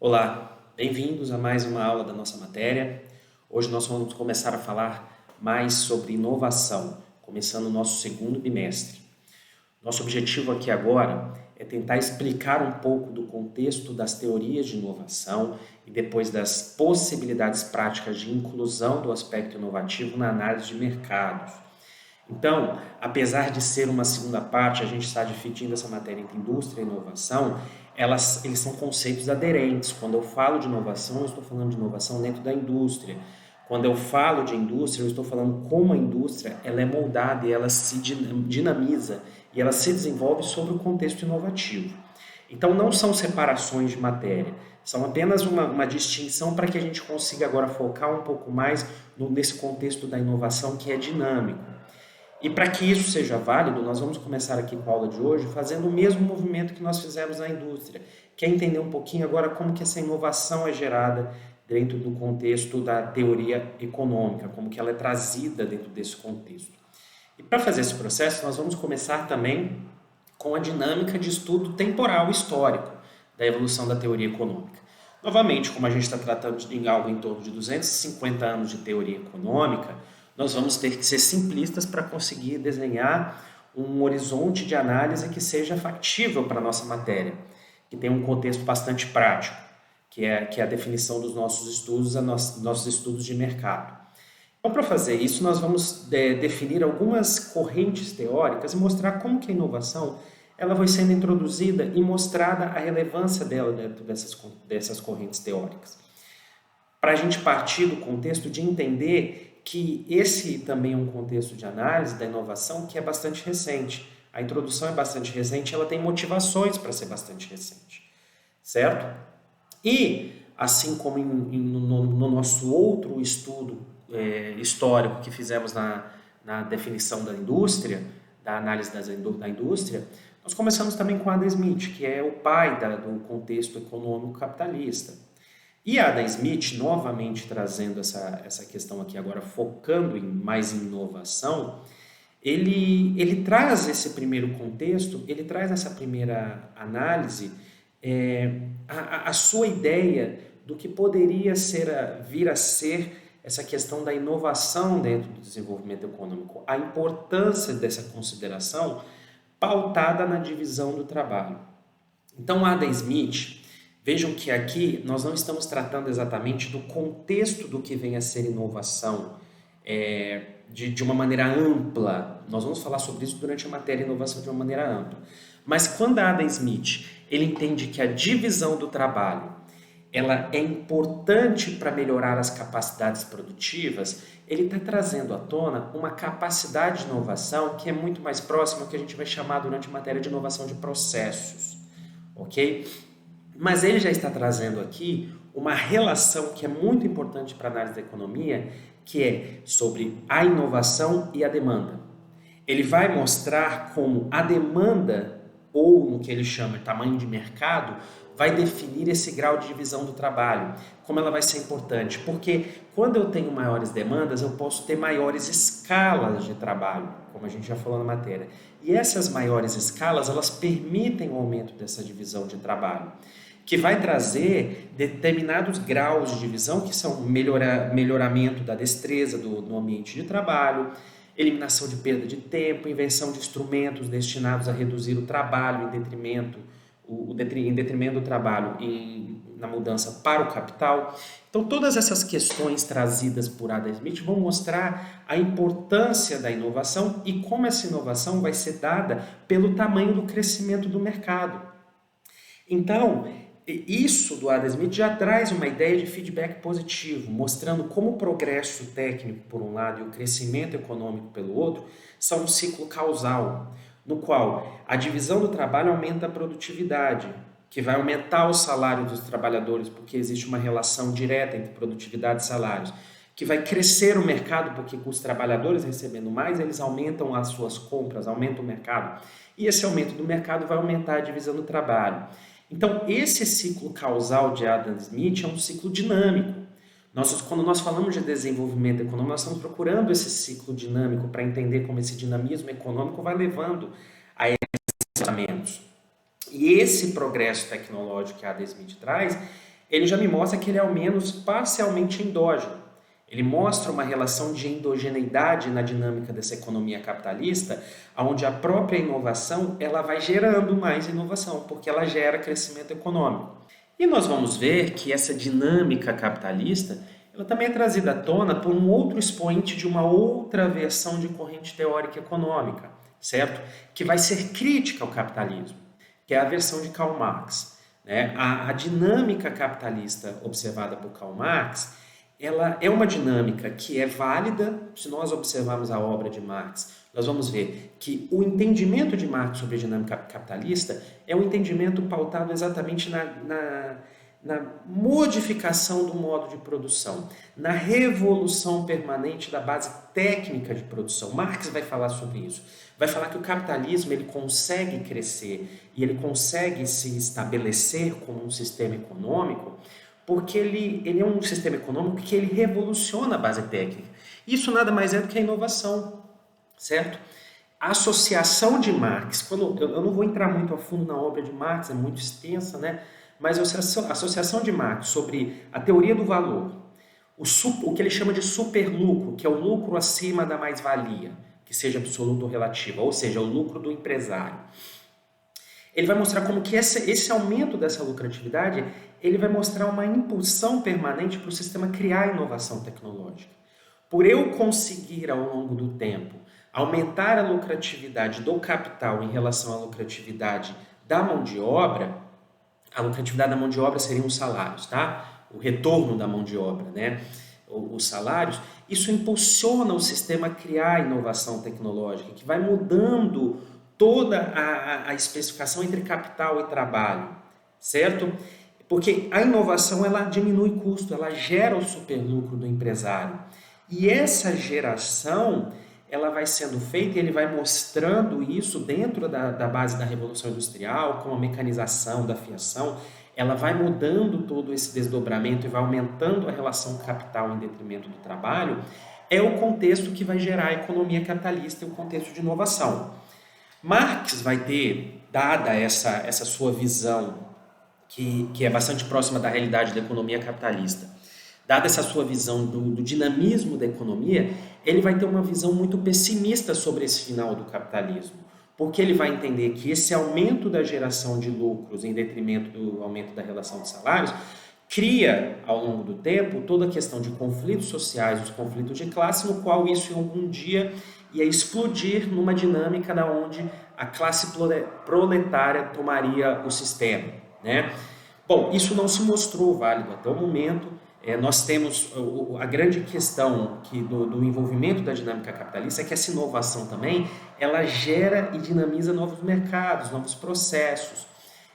Olá, bem-vindos a mais uma aula da nossa matéria. Hoje nós vamos começar a falar mais sobre inovação, começando o nosso segundo bimestre. Nosso objetivo aqui agora é tentar explicar um pouco do contexto das teorias de inovação e depois das possibilidades práticas de inclusão do aspecto inovativo na análise de mercados. Então, apesar de ser uma segunda parte, a gente está dividindo essa matéria entre indústria e inovação, eles são conceitos aderentes. Quando eu falo de inovação, eu estou falando de inovação dentro da indústria. Quando eu falo de indústria, eu estou falando como a indústria ela é moldada e ela se dinamiza e ela se desenvolve sobre o contexto inovativo. Então, não são separações de matéria, são apenas uma distinção para que a gente consiga agora focar um pouco mais nesse contexto da inovação que é dinâmico. E para que isso seja válido, nós vamos começar aqui com a aula de hoje fazendo o mesmo movimento que nós fizemos na indústria, que é entender um pouquinho agora como que essa inovação é gerada dentro do contexto da teoria econômica, como que ela é trazida dentro desse contexto. E para fazer esse processo, nós vamos começar também com a dinâmica de estudo temporal histórico da evolução da teoria econômica. Novamente, como a gente está tratando de algo em torno de 250 anos de teoria econômica, nós vamos ter que ser simplistas para conseguir desenhar um horizonte de análise que seja factível para a nossa matéria, que tenha um contexto bastante prático, que é a definição dos nossos estudos, nossos estudos de mercado. Então, para fazer isso, nós vamos definir algumas correntes teóricas e mostrar como que a inovação ela vai sendo introduzida e mostrada a relevância dela dentro dessas correntes teóricas. Para a gente partir do contexto de entender que esse também é um contexto de análise da inovação que é bastante recente. A introdução é bastante recente, ela tem motivações para ser bastante recente, certo? E, assim como no nosso outro estudo histórico que fizemos na definição da indústria, da análise da indústria, nós começamos também com Adam Smith, que é o pai do contexto econômico capitalista. E Adam Smith, novamente trazendo essa questão aqui agora, focando mais em inovação, ele traz esse primeiro contexto, ele traz essa primeira análise, a sua ideia do que poderia vir a ser essa questão da inovação dentro do desenvolvimento econômico, a importância dessa consideração pautada na divisão do trabalho. Então, Adam Smith... Vejam que aqui nós não estamos tratando exatamente do contexto do que vem a ser inovação de uma maneira ampla. Nós vamos falar sobre isso durante a matéria inovação de uma maneira ampla. Mas quando Adam Smith ele entende que a divisão do trabalho ela é importante para melhorar as capacidades produtivas, ele está trazendo à tona uma capacidade de inovação que é muito mais próxima ao que a gente vai chamar durante a matéria de inovação de processos. Ok? Mas ele já está trazendo aqui uma relação que é muito importante para a análise da economia, que é sobre a inovação e a demanda. Ele vai mostrar como a demanda, ou no que ele chama de tamanho de mercado, vai definir esse grau de divisão do trabalho, como ela vai ser importante. Porque quando eu tenho maiores demandas, eu posso ter maiores escalas de trabalho, como a gente já falou na matéria. E essas maiores escalas, elas permitem o aumento dessa divisão de trabalho, que vai trazer determinados graus de divisão, que são melhoramento da destreza no ambiente de trabalho, eliminação de perda de tempo, invenção de instrumentos destinados a reduzir o trabalho em detrimento do trabalho na mudança para o capital. Então, todas essas questões trazidas por Adam Smith vão mostrar a importância da inovação e como essa inovação vai ser dada pelo tamanho do crescimento do mercado. Então, isso do Adam Smith já traz uma ideia de feedback positivo, mostrando como o progresso técnico por um lado e o crescimento econômico pelo outro são um ciclo causal, no qual a divisão do trabalho aumenta a produtividade, que vai aumentar o salário dos trabalhadores, porque existe uma relação direta entre produtividade e salários, que vai crescer o mercado, porque com os trabalhadores recebendo mais, eles aumentam as suas compras, aumentam o mercado, e esse aumento do mercado vai aumentar a divisão do trabalho. Então, esse ciclo causal de Adam Smith é um ciclo dinâmico. Quando nós falamos de desenvolvimento econômico, nós estamos procurando esse ciclo dinâmico para entender como esse dinamismo econômico vai levando a esses fundamentos. E esse progresso tecnológico que Adam Smith traz ele já me mostra que ele é ao menos parcialmente endógeno. Ele mostra uma relação de endogeneidade na dinâmica dessa economia capitalista, onde a própria inovação ela vai gerando mais inovação, porque ela gera crescimento econômico. E nós vamos ver que essa dinâmica capitalista ela também é trazida à tona por um outro expoente de uma outra versão de corrente teórica econômica, certo? Que vai ser crítica ao capitalismo, que é a versão de Karl Marx. Né? A dinâmica capitalista observada por Karl Marx ela é uma dinâmica que é válida. Se nós observarmos a obra de Marx, nós vamos ver que o entendimento de Marx sobre a dinâmica capitalista é um entendimento pautado exatamente na modificação do modo de produção, na revolução permanente da base técnica de produção. Marx vai falar sobre isso. Vai falar que o capitalismo ele consegue crescer e ele consegue se estabelecer como um sistema econômico porque ele é um sistema econômico que ele revoluciona a base técnica. Isso nada mais é do que a inovação, certo? A associação de Marx, eu não vou entrar muito a fundo na obra de Marx, é muito extensa, né? Mas a associação de Marx sobre a teoria do valor, o que ele chama de superlucro, que é o lucro acima da mais-valia, que seja absoluta ou relativa, ou seja, o lucro do empresário. Ele vai mostrar como que esse aumento dessa lucratividade, ele vai mostrar uma impulsão permanente para o sistema criar inovação tecnológica. Por eu conseguir, ao longo do tempo, aumentar a lucratividade do capital em relação à lucratividade da mão de obra, a lucratividade da mão de obra seriam os salários, tá? O retorno da mão de obra, né? Os salários, isso impulsiona o sistema a criar inovação tecnológica, que vai mudando toda a especificação entre capital e trabalho, certo? Porque a inovação ela diminui custo, ela gera o superlucro do empresário. E essa geração ela vai sendo feita e ele vai mostrando isso dentro da base da Revolução Industrial, com a mecanização da fiação, ela vai mudando todo esse desdobramento e vai aumentando a relação capital em detrimento do trabalho, é o contexto que vai gerar a economia capitalista e o contexto de inovação. Marx vai ter, dada essa sua visão, que é bastante próxima da realidade da economia capitalista, dada essa sua visão do dinamismo da economia, ele vai ter uma visão muito pessimista sobre esse final do capitalismo, porque ele vai entender que esse aumento da geração de lucros em detrimento do aumento da relação de salários cria, ao longo do tempo, toda a questão de conflitos sociais, os conflitos de classe, no qual isso em algum dia ia explodir numa dinâmica da onde a classe proletária tomaria o sistema, né? Bom, isso não se mostrou válido até o momento. Nós temos a grande questão do envolvimento da dinâmica capitalista é que essa inovação também, ela gera e dinamiza novos mercados, novos processos.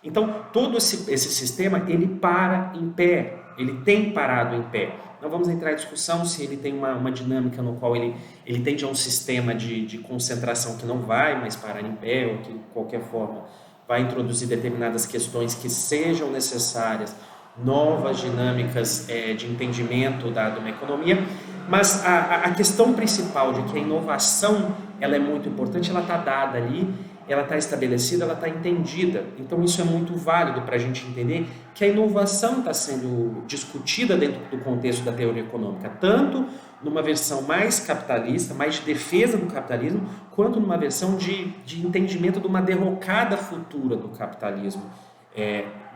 Então, todo esse sistema, ele para em pé, ele tem parado em pé. Não vamos entrar em discussão se ele tem uma dinâmica no qual ele tende a um sistema de concentração que não vai mais parar em pé, ou que, de qualquer forma, vai introduzir determinadas questões que sejam necessárias, novas dinâmicas de entendimento de uma economia, mas a questão principal de que a inovação ela é muito importante, ela está dada ali, ela está estabelecida, ela está entendida. Então isso é muito válido para a gente entender que a inovação está sendo discutida dentro do contexto da teoria econômica, tanto numa versão mais capitalista, mais de defesa do capitalismo, quanto numa versão de entendimento de uma derrocada futura do capitalismo.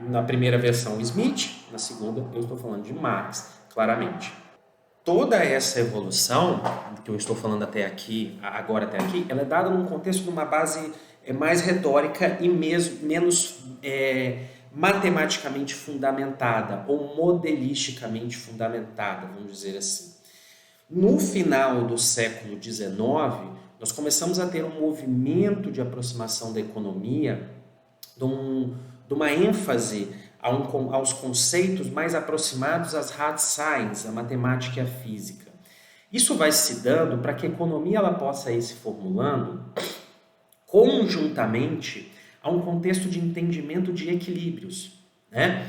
Na primeira versão Smith, na segunda eu estou falando de Marx, claramente. Toda essa evolução que eu estou falando até aqui, ela é dada num contexto de uma base mais retórica e menos matematicamente fundamentada ou modelisticamente fundamentada, vamos dizer assim. No final do século XIX, nós começamos a ter um movimento de aproximação da economia, de uma ênfase aos conceitos mais aproximados às hard sciences, a matemática e a física. Isso vai se dando para que a economia ela possa ir se formulando conjuntamente a um contexto de entendimento de equilíbrios, né?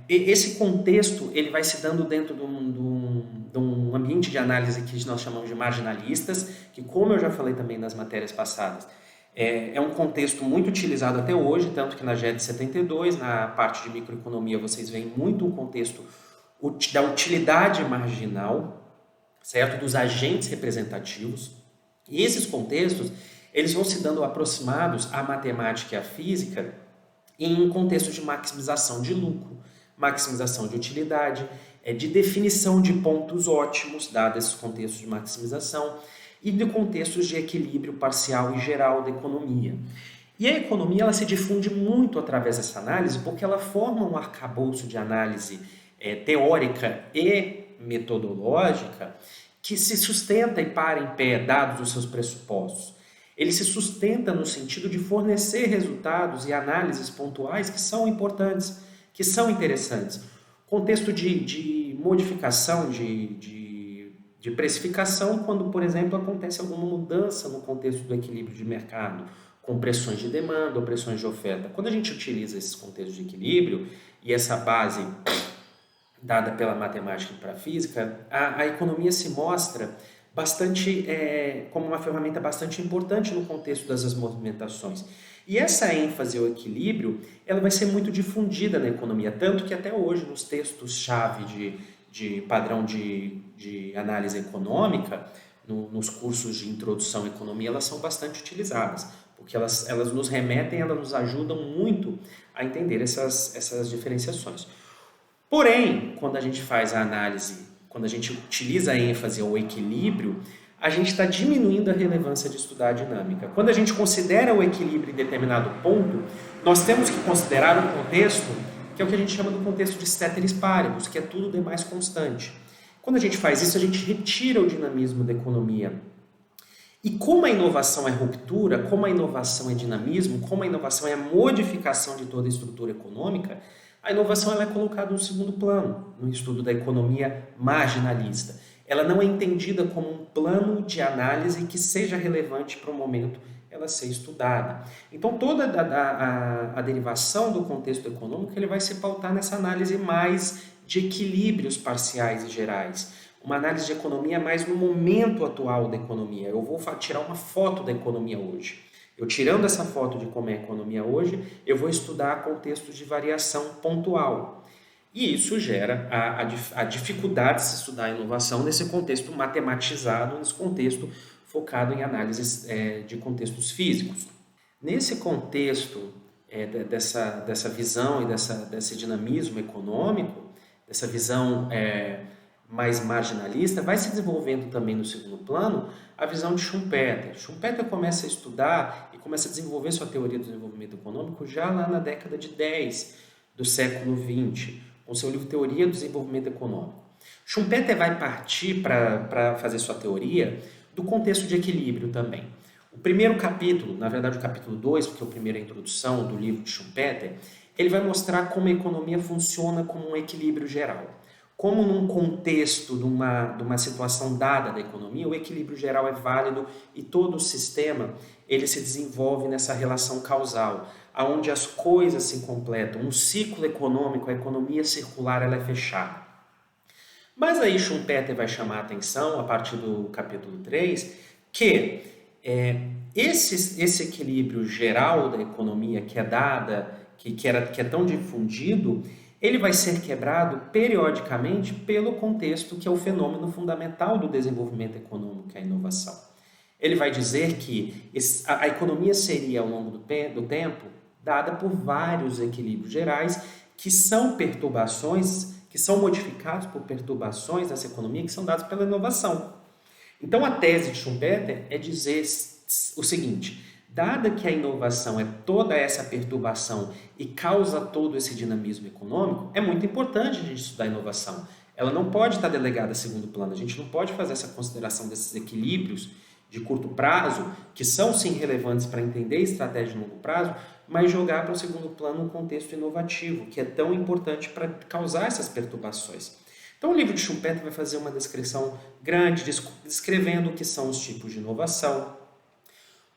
Esse contexto ele vai se dando dentro de um ambiente de análise que nós chamamos de marginalistas, que, como eu já falei também nas matérias passadas, É um contexto muito utilizado até hoje, tanto que na JED 72, na parte de microeconomia, vocês veem muito um contexto da utilidade marginal, certo? Dos agentes representativos. E esses contextos, eles vão se dando aproximados à matemática e à física em um contexto de maximização de lucro, maximização de utilidade, de definição de pontos ótimos, dados esses contextos de maximização, e de contextos de equilíbrio parcial e geral da economia. E a economia ela se difunde muito através dessa análise porque ela forma um arcabouço de análise teórica e metodológica que se sustenta e para em pé, dados os seus pressupostos. Ele se sustenta no sentido de fornecer resultados e análises pontuais que são importantes, que são interessantes. Contexto de modificação, de precificação, quando, por exemplo, acontece alguma mudança no contexto do equilíbrio de mercado, com pressões de demanda ou pressões de oferta. Quando a gente utiliza esses contextos de equilíbrio e essa base dada pela matemática e pela física, a economia se mostra bastante como uma ferramenta bastante importante no contexto das movimentações. E essa ênfase ao equilíbrio, ela vai ser muito difundida na economia, tanto que até hoje nos textos-chave de padrão de análise econômica, nos cursos de introdução à economia, elas são bastante utilizadas, porque elas nos remetem, elas nos ajudam muito a entender essas diferenciações. Porém, quando a gente faz a análise, quando a gente utiliza a ênfase ao equilíbrio, a gente está diminuindo a relevância de estudar a dinâmica. Quando a gente considera o equilíbrio em determinado ponto, nós temos que considerar um contexto que é o que a gente chama do contexto de ceteris paribus, que é tudo demais constante. Quando a gente faz isso, a gente retira o dinamismo da economia. E como a inovação é ruptura, como a inovação é dinamismo, como a inovação é a modificação de toda a estrutura econômica, a inovação ela é colocada no segundo plano, no estudo da economia marginalista. Ela não é entendida como um plano de análise que seja relevante para o momento ela ser estudada. Então, toda a derivação do contexto econômico ele vai se pautar nessa análise mais de equilíbrios parciais e gerais. Uma análise de economia mais no momento atual da economia. Eu vou tirar uma foto da economia hoje. Eu tirando essa foto de como é a economia hoje, eu vou estudar contextos de variação pontual. E isso gera a dificuldade de se estudar a inovação nesse contexto matematizado, nesse contexto focado em análises de contextos físicos. Nesse contexto dessa visão e desse dinamismo econômico, dessa visão mais marginalista, vai se desenvolvendo também no segundo plano a visão de Schumpeter. Schumpeter começa a estudar e começa a desenvolver sua teoria do desenvolvimento econômico já lá na década de 10 do século XX, com seu livro Teoria do Desenvolvimento Econômico. Schumpeter vai partir para fazer sua teoria do contexto de equilíbrio também. O primeiro capítulo, na verdade o capítulo 2, porque é o primeiro é a introdução do livro de Schumpeter, ele vai mostrar como a economia funciona como um equilíbrio geral. Como num contexto de uma situação dada da economia, o equilíbrio geral é válido e todo o sistema ele se desenvolve nessa relação causal, onde as coisas se completam. Um ciclo econômico, a economia circular, ela é fechada. Mas aí Schumpeter vai chamar a atenção, a partir do capítulo 3, que esse equilíbrio geral da economia que é dada, que é tão difundido, ele vai ser quebrado periodicamente pelo contexto que é o fenômeno fundamental do desenvolvimento econômico, que é a inovação. Ele vai dizer que a economia seria, ao longo do tempo, dada por vários equilíbrios gerais que são perturbações, que são modificados por perturbações nessa economia que são dadas pela inovação. Então, a tese de Schumpeter é dizer o seguinte: dada que a inovação é toda essa perturbação e causa todo esse dinamismo econômico, é muito importante a gente estudar a inovação. Ela não pode estar delegada a segundo plano, a gente não pode fazer essa consideração desses equilíbrios de curto prazo, que são sim relevantes para entender a estratégia de longo prazo, mas jogar para o segundo plano um contexto inovativo, que é tão importante para causar essas perturbações. Então o livro de Schumpeter vai fazer uma descrição grande, descrevendo o que são os tipos de inovação,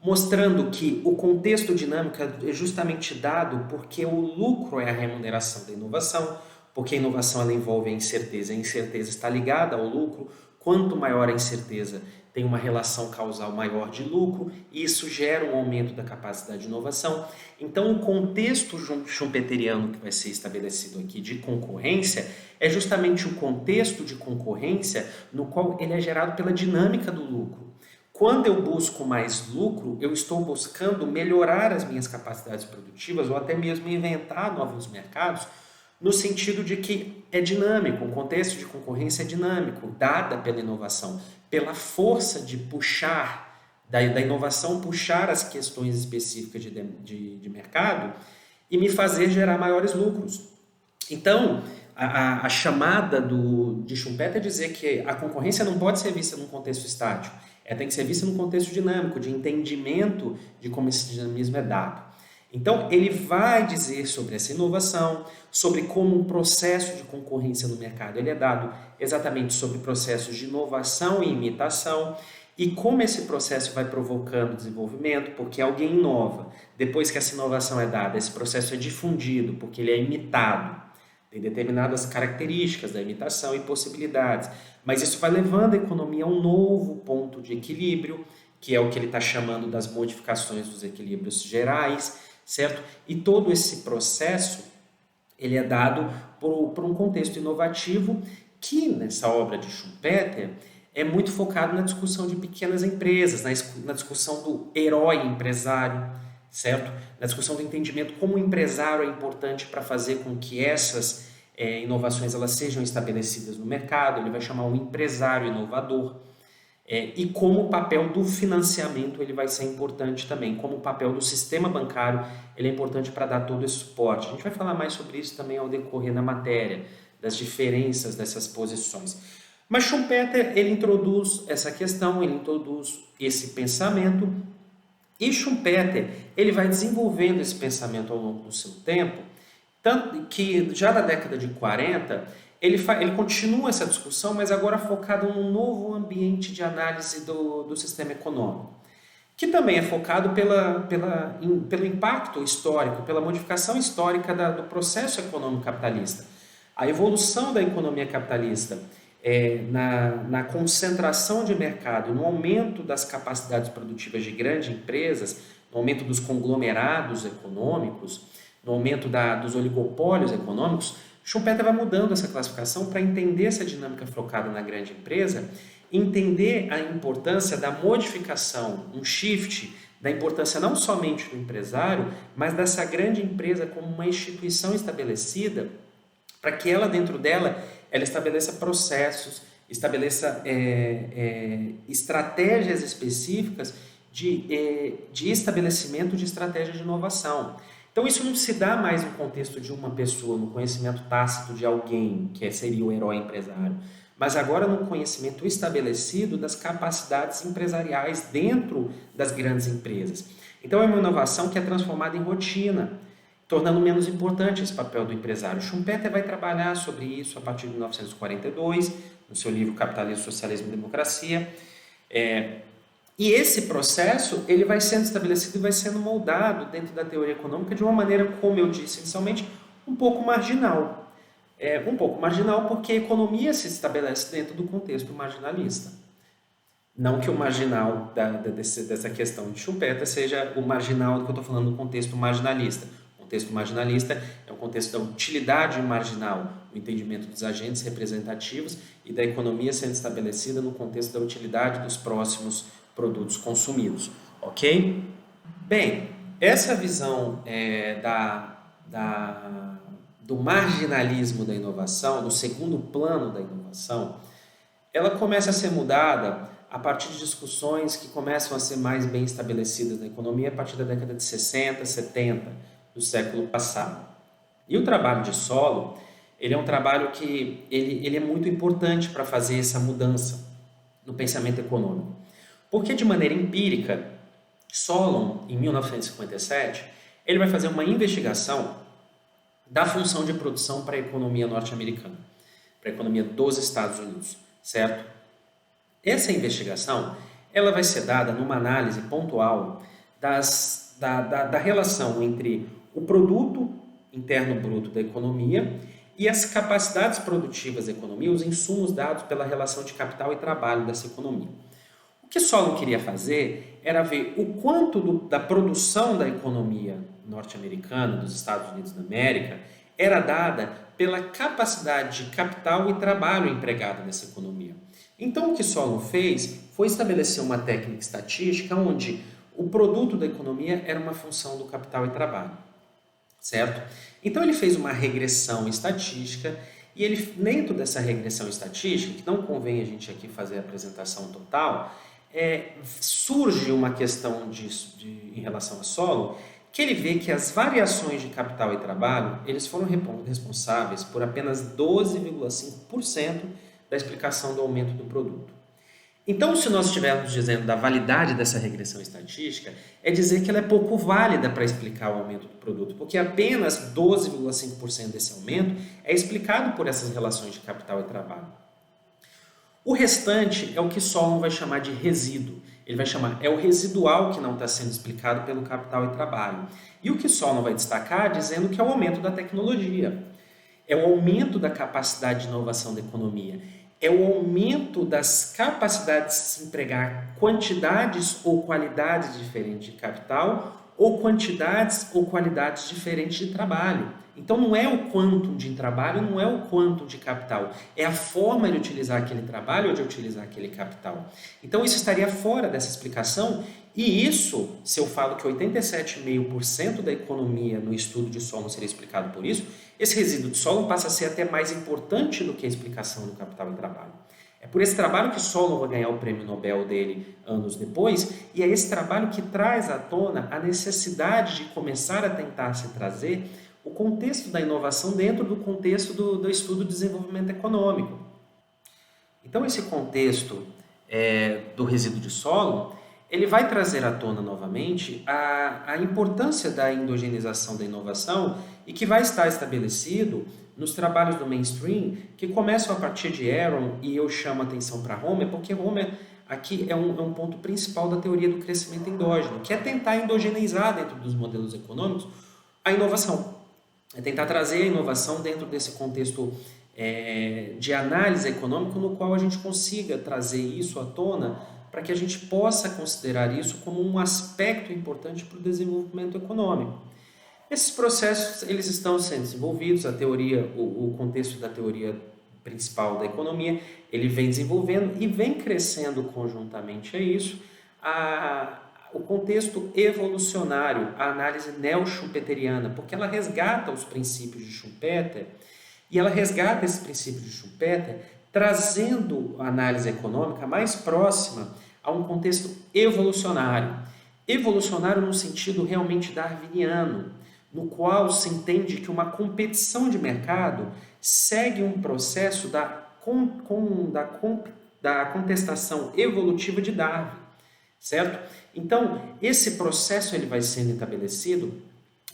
mostrando que o contexto dinâmico é justamente dado porque o lucro é a remuneração da inovação, porque a inovação ela envolve a incerteza está ligada ao lucro, Quanto maior a incerteza, tem uma relação causal maior de lucro, e isso gera um aumento da capacidade de inovação. Então, o contexto schumpeteriano que vai ser estabelecido aqui de concorrência é justamente o contexto de concorrência no qual ele é gerado pela dinâmica do lucro. Quando eu busco mais lucro, eu estou buscando melhorar as minhas capacidades produtivas ou até mesmo inventar novos mercados, no sentido de que é dinâmico, o contexto de concorrência é dinâmico, dada pela inovação, pela força de puxar, da inovação puxar as questões específicas de mercado e me fazer gerar maiores lucros. Então, a chamada de Schumpeter é dizer que a concorrência não pode ser vista num contexto estático, ela tem que ser vista num contexto dinâmico, de entendimento de como esse dinamismo é dado. Então, ele vai dizer sobre essa inovação, sobre como um processo de concorrência no mercado ele é dado exatamente sobre processos de inovação e imitação, e como esse processo vai provocando desenvolvimento, porque alguém inova. Depois que essa inovação é dada, esse processo é difundido, porque ele é imitado. Tem determinadas características da imitação e possibilidades, mas isso vai levando a economia a um novo ponto de equilíbrio, que é o que ele está chamando das modificações dos equilíbrios gerais, certo? E todo esse processo ele é dado por um contexto inovativo que, nessa obra de Schumpeter, é muito focado na discussão de pequenas empresas, na discussão do herói empresário, certo? Na discussão do entendimento como o empresário é importante para fazer com que essas inovações elas sejam estabelecidas no mercado. Ele vai chamar um empresário inovador. E como o papel do financiamento ele vai ser importante também, como o papel do sistema bancário ele é importante para dar todo esse suporte. A gente vai falar mais sobre isso também ao decorrer da matéria, das diferenças dessas posições. Mas Schumpeter ele introduz essa questão, ele introduz esse pensamento, e Schumpeter ele vai desenvolvendo esse pensamento ao longo do seu tempo, tanto que já na década de 40 ele continua essa discussão, mas agora focado num novo ambiente de análise do sistema econômico, que também é focado pelo impacto histórico, pela modificação histórica do processo econômico capitalista. A evolução da economia capitalista na concentração de mercado, no aumento das capacidades produtivas de grandes empresas, no aumento dos conglomerados econômicos, no aumento dos oligopólios econômicos, Schumpeter vai mudando essa classificação para entender essa dinâmica focada na grande empresa, entender a importância da modificação, um shift, da importância não somente do empresário, mas dessa grande empresa como uma instituição estabelecida, para que ela, dentro dela, ela estabeleça processos, estabeleça estratégias específicas de estabelecimento de estratégias de inovação. Então isso não se dá mais no contexto de uma pessoa, no conhecimento tácito de alguém, que seria o herói empresário, mas agora no conhecimento estabelecido das capacidades empresariais dentro das grandes empresas. Então é uma inovação que é transformada em rotina, tornando menos importante esse papel do empresário. Schumpeter vai trabalhar sobre isso a partir de 1942, no seu livro Capitalismo, Socialismo e Democracia. E esse processo ele vai sendo estabelecido e vai sendo moldado dentro da teoria econômica de uma maneira, como eu disse inicialmente, um pouco marginal. Um pouco marginal porque a economia se estabelece dentro do contexto marginalista. Não que o marginal dessa questão de Schumpeter seja o marginal que eu estou falando no contexto marginalista. O contexto marginalista é um contexto da utilidade marginal, o entendimento dos agentes representativos e da economia sendo estabelecida no contexto da utilidade dos próximos produtos consumidos, ok? Bem, essa visão do marginalismo da inovação, do segundo plano da inovação, ela começa a ser mudada a partir de discussões que começam a ser mais bem estabelecidas na economia a partir da década de 60, 70 do século passado. E o trabalho de Solon, ele é um trabalho que ele é muito importante para fazer essa mudança no pensamento econômico. Porque de maneira empírica, Solon, em 1957, ele vai fazer uma investigação da função de produção para a economia norte-americana, para a economia dos Estados Unidos, certo? Essa investigação ela vai ser dada numa análise pontual da relação entre o produto interno bruto da economia e as capacidades produtivas da economia, os insumos dados pela relação de capital e trabalho dessa economia. O que Solon queria fazer era ver o quanto da produção da economia norte-americana, dos Estados Unidos da América, era dada pela capacidade de capital e trabalho empregado nessa economia. Então, o que Solon fez foi estabelecer uma técnica estatística onde o produto da economia era uma função do capital e trabalho, certo? Então, ele fez uma regressão estatística e ele, dentro dessa regressão estatística, que não convém a gente aqui fazer a apresentação total, surge uma questão em relação a Solon, que ele vê que as variações de capital e trabalho, eles foram responsáveis por apenas 12,5% da explicação do aumento do produto. Então, se nós estivermos dizendo da validade dessa regressão estatística, é dizer que ela é pouco válida para explicar o aumento do produto, porque apenas 12,5% desse aumento é explicado por essas relações de capital e trabalho. O restante é o que Solon vai chamar de resíduo. Ele vai chamar, é o residual que não está sendo explicado pelo capital e trabalho. E o que Solon vai destacar dizendo que é o aumento da tecnologia, é o aumento da capacidade de inovação da economia, é o aumento das capacidades de se empregar quantidades ou qualidades diferentes de capital ou quantidades ou qualidades diferentes de trabalho. Então não é o quantum de trabalho, não é o quantum de capital, é a forma de utilizar aquele trabalho ou de utilizar aquele capital. Então isso estaria fora dessa explicação e isso, se eu falo que 87,5% da economia no estudo de Solon seria explicado por isso, esse resíduo de Solon passa a ser até mais importante do que a explicação do capital e trabalho. É por esse trabalho que Solon vai ganhar o prêmio Nobel dele anos depois, e é esse trabalho que traz à tona a necessidade de começar a tentar se trazer o contexto da inovação dentro do contexto do estudo de desenvolvimento econômico. Então, esse contexto do resíduo de Solon, ele vai trazer à tona novamente a importância da endogenização da inovação e que vai estar estabelecido nos trabalhos do mainstream, que começam a partir de Aron, e eu chamo a atenção para Homer, porque Homer aqui é um ponto principal da teoria do crescimento endógeno, que é tentar endogeneizar dentro dos modelos econômicos a inovação. É tentar trazer a inovação dentro desse contexto de análise econômica, no qual a gente consiga trazer isso à tona para que a gente possa considerar isso como um aspecto importante para o desenvolvimento econômico. Esses processos eles estão sendo desenvolvidos, a teoria, o contexto da teoria principal da economia, ele vem desenvolvendo e vem crescendo conjuntamente a isso, o contexto evolucionário, a análise neo-schumpeteriana, porque ela resgata os princípios de Schumpeter e ela resgata esse princípio de Schumpeter trazendo a análise econômica mais próxima a um contexto evolucionário. Evolucionário no sentido realmente darwiniano, no qual se entende que uma competição de mercado segue um processo da contestação evolutiva de Darwin, certo? Então, esse processo ele vai sendo estabelecido,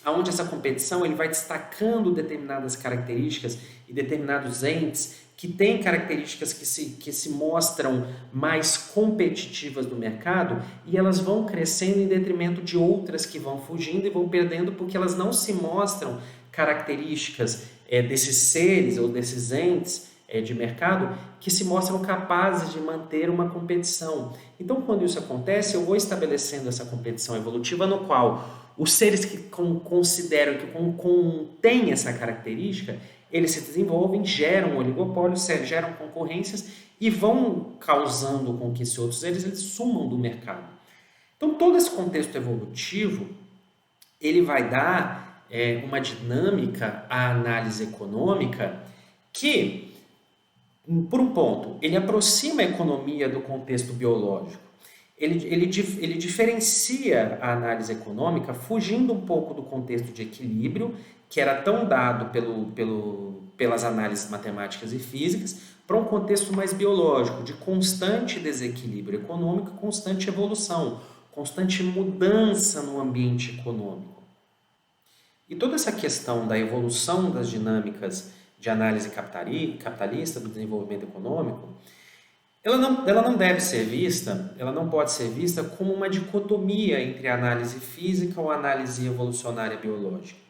onde essa competição ele vai destacando determinadas características e determinados entes que têm características que se mostram mais competitivas do mercado e elas vão crescendo em detrimento de outras que vão fugindo e vão perdendo porque elas não se mostram características desses seres ou desses entes de mercado que se mostram capazes de manter uma competição. Então, quando isso acontece, eu vou estabelecendo essa competição evolutiva no qual os seres que consideram que contêm essa característica, eles se desenvolvem, geram oligopólios, geram concorrências e vão causando com que esses outros eles sumam do mercado. Então, todo esse contexto evolutivo, ele vai dar uma dinâmica à análise econômica que, por um ponto, ele aproxima a economia do contexto biológico. Ele diferencia a análise econômica fugindo um pouco do contexto de equilíbrio, que era tão dado pelas análises matemáticas e físicas, para um contexto mais biológico, de constante desequilíbrio econômico, constante evolução, constante mudança no ambiente econômico. E toda essa questão da evolução das dinâmicas de análise capitalista do desenvolvimento econômico, ela não deve ser vista, ela não pode ser vista como uma dicotomia entre a análise física ou a análise evolucionária biológica.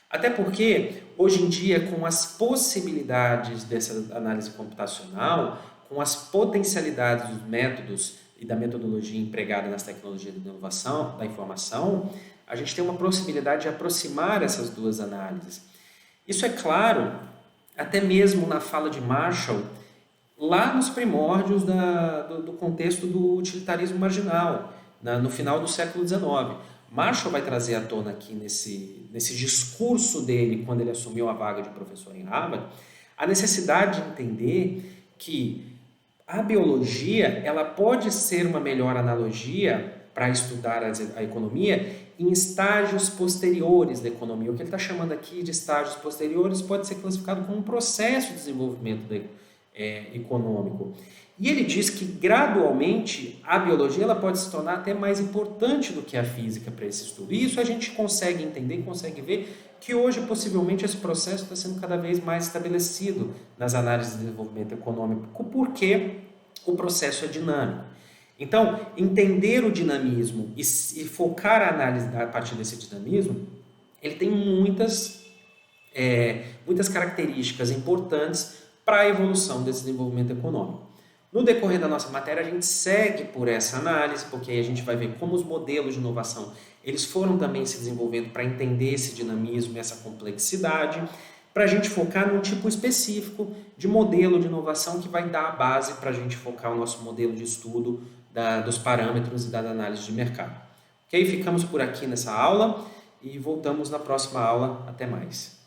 Até porque, hoje em dia, com as possibilidades dessa análise computacional, com as potencialidades dos métodos e da metodologia empregada nas tecnologias de inovação, da informação, a gente tem uma possibilidade de aproximar essas duas análises. Isso é claro, até mesmo na fala de Marshall, lá nos primórdios do contexto do utilitarismo marginal, no final do século XIX. Marshall vai trazer à tona aqui nesse discurso dele, quando ele assumiu a vaga de professor em Harvard, a necessidade de entender que a biologia ela pode ser uma melhor analogia para estudar a economia em estágios posteriores da economia. O que ele está chamando aqui de estágios posteriores pode ser classificado como um processo de desenvolvimento econômico. E ele diz que gradualmente a biologia ela pode se tornar até mais importante do que a física para esse estudo. E isso a gente consegue entender, consegue ver que hoje possivelmente esse processo está sendo cada vez mais estabelecido nas análises de desenvolvimento econômico, porque o processo é dinâmico. Então, entender o dinamismo e focar a análise a partir desse dinamismo, ele tem muitas características importantes para a evolução desse desenvolvimento econômico. No decorrer da nossa matéria, a gente segue por essa análise, porque aí a gente vai ver como os modelos de inovação eles foram também se desenvolvendo para entender esse dinamismo e essa complexidade, para a gente focar num tipo específico de modelo de inovação que vai dar a base para a gente focar o nosso modelo de estudo dos parâmetros e da análise de mercado. Ok? Ficamos por aqui nessa aula e voltamos na próxima aula. Até mais.